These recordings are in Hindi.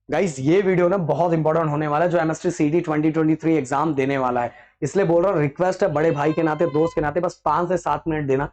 गाइस ये वीडियो ना बहुत इंपॉर्टेंट होने वाला है, जो एमएसटी सीटी 2023 एग्जाम देने वाला है। इसलिए बोल रहा हूँ, रिक्वेस्ट है बड़े भाई के नाते, दोस्त के नाते, बस 5 से 7 मिनट देना।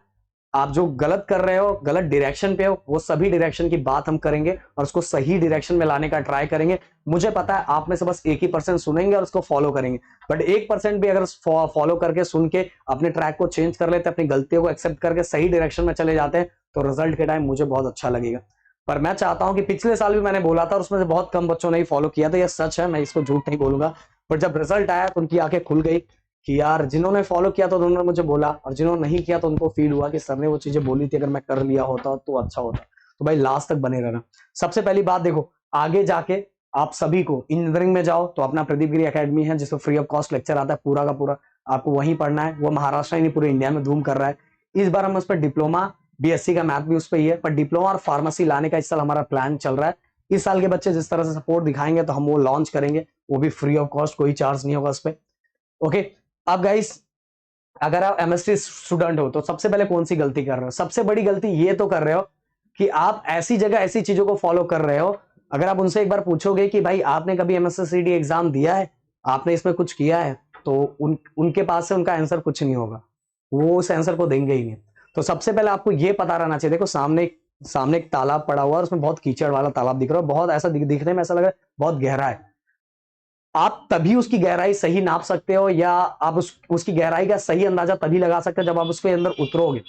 आप जो गलत कर रहे हो, गलत डायरेक्शन पे हो, वो सभी डायरेक्शन की बात हम करेंगे और उसको सही डायरेक्शन में लाने का ट्राई करेंगे। मुझे पता है आप में से बस 1 ही% सुनेंगे और उसको फॉलो करेंगे, बट 1% भी अगर फॉलो करके सुन के अपने ट्रैक को चेंज कर लेते, अपनी गलतियों को एक्सेप्ट करके सही डायरेक्शन में चले जाते हैं, तो रिजल्ट के टाइम मुझे बहुत अच्छा लगेगा। पर मैं चाहता हूं कि पिछले साल भी मैंने बोला था और उसमें से बहुत कम बच्चों ने ही फॉलो किया था, यह सच है, मैं इसको झूठ नहीं बोलूंगा। पर जब रिजल्ट आया तो उनकी आंखें खुल गई कि यार जिन्होंने फॉलो किया तो उन्होंने मुझे बोला, और जिन्होंने नहीं किया तो उनको फील हुआ कि सर ने वो चीजें बोली थी, अगर मैं कर लिया होता तो अच्छा होता। तो भाई लास्ट तक बने रहना। सबसे पहली बात देखो, आगे जाके आप सभी को इंजीनियरिंग में जाओ तो अपना प्रदीप गिरी एकेडमी है, जिसमें फ्री ऑफ कॉस्ट लेक्चर आता है पूरा का पूरा, आपको वहीं पढ़ना है। वो महाराष्ट्र ही नहीं पूरे इंडिया में धूम कर रहा है। इस बार हम उस पर डिप्लोमा, बीएससी का मैथ भी उस पर ही है, पर डिप्लोमा और फार्मेसी लाने का इस साल हमारा प्लान चल रहा है। इस साल के बच्चे जिस तरह से सपोर्ट दिखाएंगे तो हम वो लॉन्च करेंगे, वो भी फ्री ऑफ कॉस्ट, कोई चार्ज नहीं होगा उस पर। ओके। अब गाइस, अगर आप एमएससी स्टूडेंट हो तो सबसे पहले कौन सी गलती कर रहे हो? सबसे बड़ी गलती ये तो कर रहे हो कि आप ऐसी जगह ऐसी चीजों को फॉलो कर रहे हो। अगर आप उनसे एक बार पूछोगे कि भाई आपने कभी एमएससी एग्जाम दिया है, आपने इसमें कुछ किया है, तो उनके पास से उनका आंसर कुछ नहीं होगा, वो उस आंसर को देंगे ही नहीं। तो सबसे पहले आपको ये पता रहना चाहिए। देखो सामने एक तालाब पड़ा हुआ है, उसमें बहुत कीचड़ वाला तालाब दिख रहा है, बहुत ऐसा दिखने में ऐसा लग रहा है बहुत गहरा है। आप तभी उसकी गहराई सही नाप सकते हो, या आप उसकी गहराई का सही अंदाजा तभी लगा सकते हो जब आप उसके अंदर उतरोगे।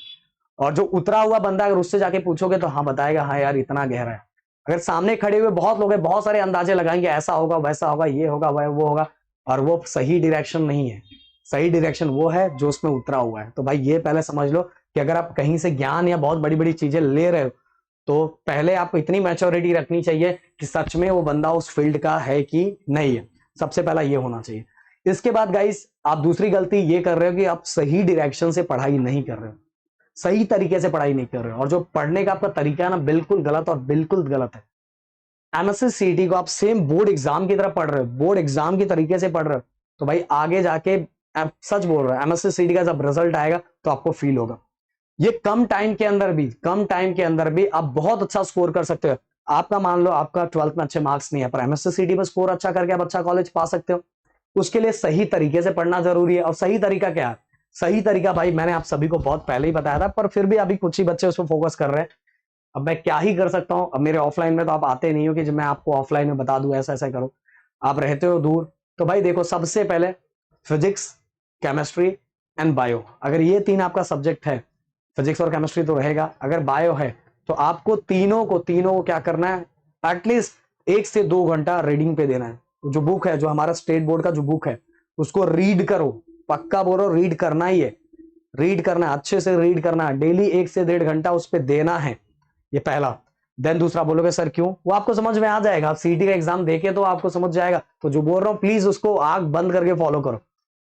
और जो उतरा हुआ बंदा अगर उससे जाके पूछोगे तो हाँ बताएगा, हाँ यार इतना गहरा है। अगर सामने खड़े हुए बहुत लोग हैं, बहुत सारे अंदाजे लगाएंगे, ऐसा होगा वैसा होगा ये होगा वो होगा, और वो सही डायरेक्शन नहीं है। सही डायरेक्शन वो है जो उसमें उतरा हुआ है। तो भाई ये पहले समझ लो कि अगर आप कहीं से ज्ञान या बहुत बड़ी बड़ी चीजें ले रहे हो, तो पहले आपको इतनी मैच्योरिटी रखनी चाहिए कि सच में वो बंदा उस फील्ड का है कि नहीं है। सबसे पहला ये होना चाहिए। इसके बाद गाइस, आप दूसरी गलती ये कर रहे हो कि आप सही डायरेक्शन से पढ़ाई नहीं कर रहे हो, सही तरीके से पढ़ाई नहीं कर रहे हो, और जो पढ़ने का आपका तरीका है ना, बिल्कुल गलत और बिल्कुल गलत है। एमएससी सीटी को आप सेम बोर्ड एग्जाम की तरह पढ़ रहे हो, बोर्ड एग्जाम की तरीके से पढ़ रहे हो, तो भाई आगे जाके, आप सच बोल रहे हो, एमएससी सीटी का जब रिजल्ट आएगा तो आपको फील होगा। ये कम टाइम के अंदर भी आप बहुत अच्छा स्कोर कर सकते हो। आपका मान लो आपका 12th में अच्छे मार्क्स नहीं है, पर एमएससी सीटी में स्कोर अच्छा करके आप अच्छा कॉलेज पा सकते हो। उसके लिए सही तरीके से पढ़ना जरूरी है। और सही तरीका क्या है? सही तरीका भाई मैंने आप सभी को बहुत पहले ही बताया था, पर फिर भी अभी कुछ ही बच्चे उस पर फोकस कर रहे हैं। अब मैं क्या ही कर सकता हूं, अब मेरे ऑफलाइन में तो आप आते नहीं हो कि जब मैं आपको ऑफलाइन में बता दूं ऐसा ऐसा करो, आप रहते हो दूर। तो भाई देखो, सबसे पहले फिजिक्स, केमिस्ट्री एंड बायो, अगर ये तीन आपका सब्जेक्ट है, फिजिक्स और केमिस्ट्री तो रहेगा, अगर बायो है तो आपको तीनों को क्या करना है, एटलीस्ट 1 से 2 घंटा रीडिंग पे देना है। जो बुक है, जो हमारा स्टेट बोर्ड का जो बुक है, उसको रीड करो। पक्का बोलो, रीड करना ही है, रीड करना है, अच्छे से रीड करना है, डेली 1 से 1.5 घंटा उस पर देना है। ये पहला। देन दूसरा बोलोगे सर क्यों, वो आपको समझ में आ जाएगा, आप सीटी का एग्जाम देके तो आपको समझ जाएगा। तो जो बोल रहा हूं प्लीज उसको आंख बंद करके फॉलो करो,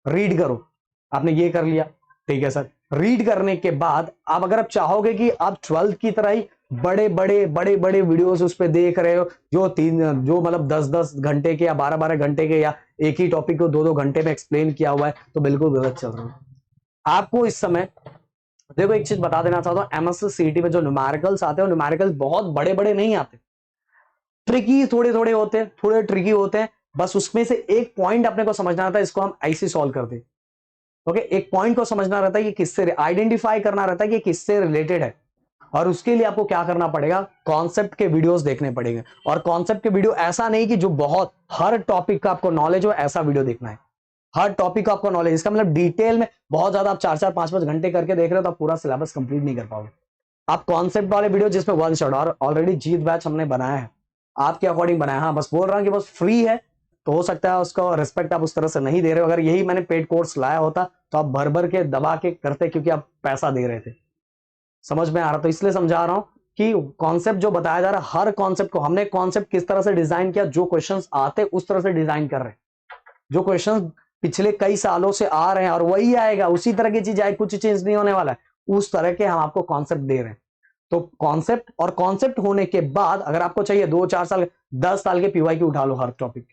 रीड करो। आपने ये कर लिया, ठीक है सर। रीड करने के बाद आप, अगर आप चाहोगे कि आप 12th की तरह ही बड़े बड़े वीडियोस उस पर देख रहे हो, जो मतलब 10-10 घंटे के या 12-12 घंटे के, या एक ही टॉपिक को 2-2 घंटे में एक्सप्लेन किया हुआ है, तो बिल्कुल गलत चल रहा है। आपको इस समय, देखो एक चीज बता देना चाहता हूं, एमएससी सीटी में जो न्यूमेरिकल्स आते हैं, न्यूमेरिकल्स बहुत बड़े बड़े नहीं आते, ट्रिकी थोड़े थोड़े होते हैं, थोड़े ट्रिकी होते हैं। बस उसमें से एक पॉइंट अपने को समझना रहता है, इसको हम ऐसे सॉल्व करते हैं। ओके, एक पॉइंट को समझना रहता है कि किससे, आइडेंटिफाई करना रहता है कि किससे रिलेटेड है। और उसके लिए आपको क्या करना पड़ेगा, कॉन्सेप्ट के वीडियोस देखने पड़ेंगे। और कॉन्सेप्ट के वीडियो ऐसा नहीं कि जो बहुत हर टॉपिक का आपको नॉलेज हो, ऐसा वीडियो देखना है। हर टॉपिक का आपको नॉलेज, इसका मतलब डिटेल में बहुत ज्यादा आप 4-4 5-5 घंटे करके देख रहे हो तो आप पूरा सिलेबस कंप्लीट नहीं कर पाओगे। आप कॉन्सेप्ट वाले वीडियो जिसमें वन शॉट, और ऑलरेडी जीत बैच हमने बनाया है, आपके अकॉर्डिंग बनाया। हाँ बस बोल रहा हूं कि बस फ्री है, तो हो सकता है उसका रिस्पेक्ट आप उस तरह से नहीं दे रहे हो। अगर यही मैंने पेड कोर्स लाया होता तो आप भर भर के दबा के करते, क्योंकि आप पैसा दे रहे थे। समझ में आ रहा? तो इसलिए समझा रहा हूं कि कॉन्सेप्ट जो बताया जा रहा है, हर कॉन्सेप्ट को हमने कॉन्सेप्ट किस तरह से डिजाइन किया, जो क्वेश्चंस आते उस तरह से डिजाइन कर रहे हैं। जो क्वेश्चन पिछले कई सालों से आ रहे हैं और वही आएगा, उसी तरह की चीज आएगी, कुछ चेंज नहीं होने वाला है, उस तरह के हम आपको कॉन्सेप्ट दे रहे हैं। तो कॉन्सेप्ट, और कॉन्सेप्ट होने के बाद अगर आपको चाहिए 2-4 साल, 10 साल के पीवाई क्यू उठा लो हर टॉपिक।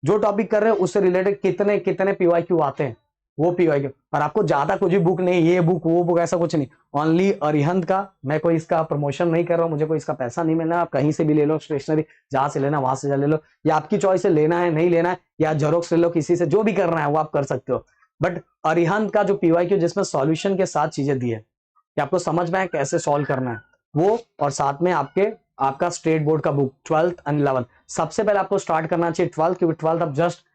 जो टॉपिक कर रहे हो उससे रिलेटेड कितने कितने पीवाई क्यू आते हैं, वो पीवाईक्यू। पर आपको ज्यादा कुछ भी बुक नहीं, ये बुक वो बुक ऐसा कुछ नहीं, ओनली अरिहंत का। मैं कोई इसका प्रमोशन नहीं कर रहा हूँ, मुझे कोई इसका पैसा नहीं मिलना। आप कहीं से भी ले लो स्टेशनरी, जहां से लेना वहां से ले लो, या आपकी चॉइस है लेना है नहीं लेना है, या जेरोक्स ले लो किसी से, जो भी करना है वो आप कर सकते हो। बट अरिहंत का जो पीवाईक्यू जिसमें सॉल्यूशन के साथ चीजें दी है कि आपको समझ में है कैसे सॉल्व करना है वो, और साथ में आपका स्टेट बोर्ड का बुक 12th एंड 11th। सबसे पहले आपको स्टार्ट करना चाहिए 12th, क्योंकि 12th आप जस्ट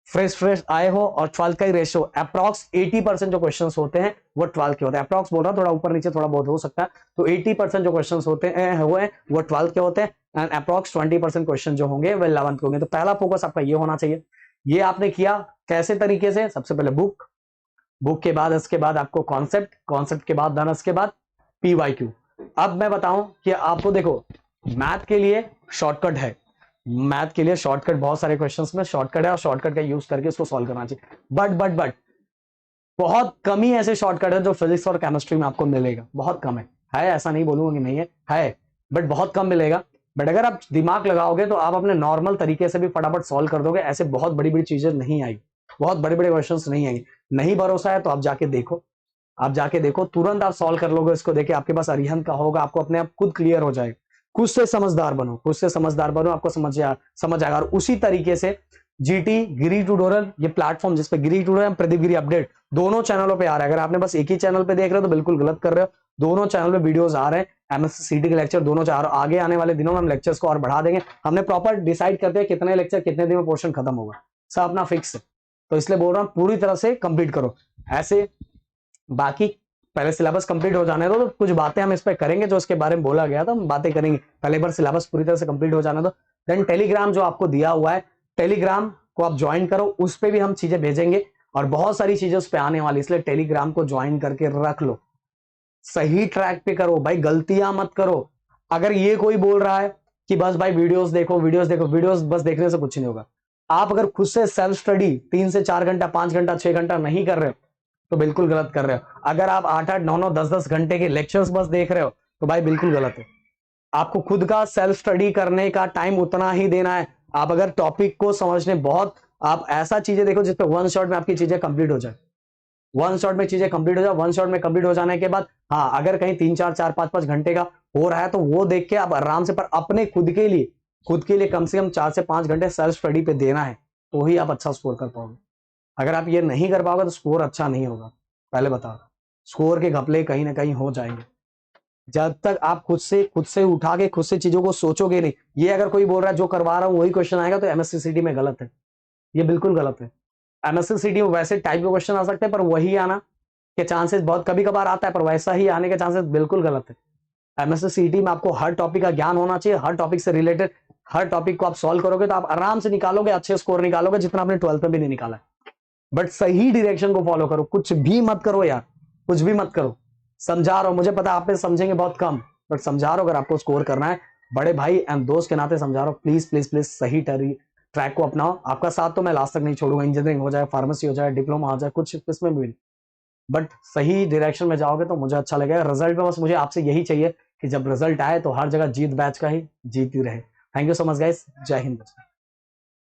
फ्रेश आए हो, और 12th का ही रेशियो अप्रॉक्स 80% जो क्वेश्चंस होते हैं वो 12th के होते हैं। अप्रॉक्स बोल रहा हूं, थोड़ा ऊपर नीचे थोड़ा बहुत हो सकता है। तो 80% जो क्वेश्चंस होते हैं वो 12th के होते हैं, एंड अप्रॉक्स 20% क्वेश्चन जो होंगे वो 11th के होंगे। तो पहला फोकस आपका ये होना चाहिए। ये आपने किया कैसे तरीके से? सबसे पहले बुक के बाद इसके बाद आपको कॉन्सेप्ट के बाद धन, इसके बाद पीवाईक्यू। अब मैं बताऊं कि आपको देखो मैथ के लिए शॉर्टकट है, मैथ के लिए शॉर्टकट बहुत सारे क्वेश्चंस में शॉर्टकट है, और शॉर्टकट का यूज करके इसको सॉल्व करना चाहिए। बट बहुत कम ही ऐसे शॉर्टकट है जो फिजिक्स और केमिस्ट्री में आपको मिलेगा, बहुत कम है ऐसा नहीं बोलूंगा कि नहीं है बट बहुत कम मिलेगा। बट अगर आप दिमाग लगाओगे तो आप अपने नॉर्मल तरीके से भी फटाफट सॉल्व कर दोगे। ऐसे बहुत बड़ी बड़ी चीजें नहीं आई, बहुत बड़े बड़े क्वेश्चंस नहीं आएंगे। नहीं भरोसा है तो आप जाके देखो, तुरंत आप सॉल्व कर लोगे इसको देखे। आपके पास अरिहंत का होगा, आपको अपने आप खुद क्लियर हो जाएगा। खुद से समझदार बनो, आपको समझ आएगा। और उसी तरीके से जीटी गिरी ट्यूटोरियल, ये प्लेटफॉर्म जिसपे गिरी ट्यूटोरियल, प्रदीप गिरी अपडेट दोनों चैनलों पे आ रहा है। अगर आपने बस एक ही चैनल पे देख रहे हो तो बिल्कुल गलत कर रहे हो। दोनों चैनल पे वीडियोस आ रहे हैं, एमएससी सीटी के लेक्चर दोनों चार। आगे आने वाले दिनों में हम लेक्चर्स को और बढ़ा देंगे। हमने प्रॉपर डिसाइड करते हैं कितने लेक्चर कितने दिन में पोर्शन खत्म होगा, सब अपना फिक्स है। तो इसलिए बोल रहा हूँ पूरी तरह से कंप्लीट करो। ऐसे बाकी पहले सिलेबस कंप्लीट हो जाने दो, तो कुछ बातें हम इस पे करेंगे जो इसके बारे में बोला गया था, हम बातें करेंगे। पहले बार सिलेबस पूरी तरह से कंप्लीट हो जाने दो। देन टेलीग्राम जो आपको दिया हुआ है, टेलीग्राम को आप ज्वाइन करो, उस पर भी हम चीजें भेजेंगे और बहुत सारी चीजें उस पर आने वाली, इसलिए टेलीग्राम को ज्वाइन करके रख लो। सही ट्रैक पे करो भाई, गलतियां मत करो। अगर ये कोई बोल रहा है कि बस भाई वीडियोस देखो, वीडियोस बस देखने से कुछ नहीं होगा। आप अगर खुद से सेल्फ स्टडी 3 से 4 घंटा, 5 घंटा, 6 घंटा नहीं कर रहे हो तो बिल्कुल गलत कर रहे हो। अगर आप 8-8, 9-9, 10-10 घंटे के लेक्चर्स बस देख रहे हो तो भाई बिल्कुल गलत है। आपको खुद का सेल्फ स्टडी करने का टाइम उतना ही देना है। आप अगर टॉपिक को समझने आप ऐसा चीजें देखो जिसपे वन शॉट में आपकी चीजें कंप्लीट हो जाए, वन शॉट में चीजें कंप्लीट हो जाए। वन शॉट में कंप्लीट हो जाने के बाद हाँ, अगर कहीं 3-4, 4-5 घंटे का हो रहा है तो वो देख के आप आराम से, पर अपने खुद के लिए कम से कम 4 से 5 घंटे सेल्फ स्टडी पे देना है, तो ही आप अच्छा स्कोर कर पाओगे। अगर आप ये नहीं कर पाओगे तो स्कोर अच्छा नहीं होगा, पहले बता। स्कोर के घपले कहीं ना कहीं हो जाएंगे। जब तक आप खुद से उठा के खुद से चीजों को सोचोगे नहीं। ये अगर कोई बोल रहा है जो करवा रहा हूं वही क्वेश्चन आएगा तो एमएससी सीटी में गलत है, ये बिल्कुल गलत है। एमएससी सीटी में वैसे टाइप के क्वेश्चन आ सकते हैं, पर वही आना के चांसेस बहुत कभी कभार आता है, पर वैसा ही आने के चांसेस बिल्कुल गलत है। एमएससी सीटी में आपको हर टॉपिक का ज्ञान होना चाहिए, हर टॉपिक से रिलेटेड हर टॉपिक को आप सॉल्व करोगे तो आप आराम से निकालोगे, अच्छे स्कोर निकालोगे, जितना आपने 12th में भी नहीं निकाला है। बट सही डायरेक्शन को फॉलो करो, कुछ भी मत करो यार, कुछ भी मत करो। समझा रहा हूं, मुझे पता आप समझेंगे बहुत कम, बट समझा रहा हूं। अगर आपको स्कोर करना है, बड़े भाई एंड दोस्त के नाते समझा रहा हूं, प्लीज प्लीज प्लीज सही ट्रैक को अपनाओ। आपका साथ तो मैं लास्ट तक नहीं छोड़ूंगा, इंजीनियरिंग हो जाए, फार्मेसी हो जाए, डिप्लोमा हो जाए, कुछ इसमें भी, बट सही डायरेक्शन में जाओगे तो मुझे अच्छा लगेगा। रिजल्ट में बस मुझे आपसे यही चाहिए कि जब रिजल्ट आए तो हर जगह जीत बैच का ही जीत ही रहे। Thank you so much guys, जय हिंद।